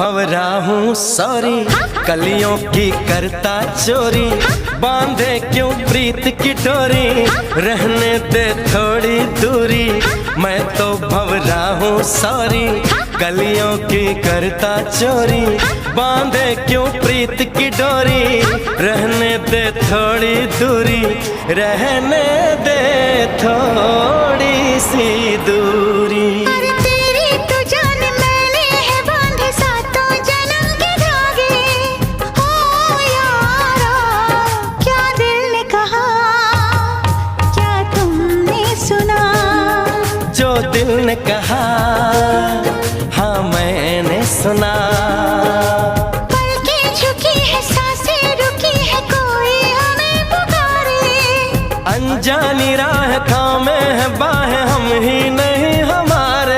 भंवरा हूँ सॉरी, कलियों की करता चोरी, बांधे क्यों प्रीत की डोरी, रहने दे थोड़ी दूरी। मैं तो भंवरा हूँ सॉरी, कलियों की करता चोरी, बांधे क्यों प्रीत की डोरी, रहने दे थोड़ी दूरी, रहने दे थोड़ी सी दूरी। जो दिल ने कहा हाँ मैंने सुना। पलकें झुकी है, सांसें रुकी है, कोई हमें पुकारे। अनजानी राह थामे है बाहें हम ही नहीं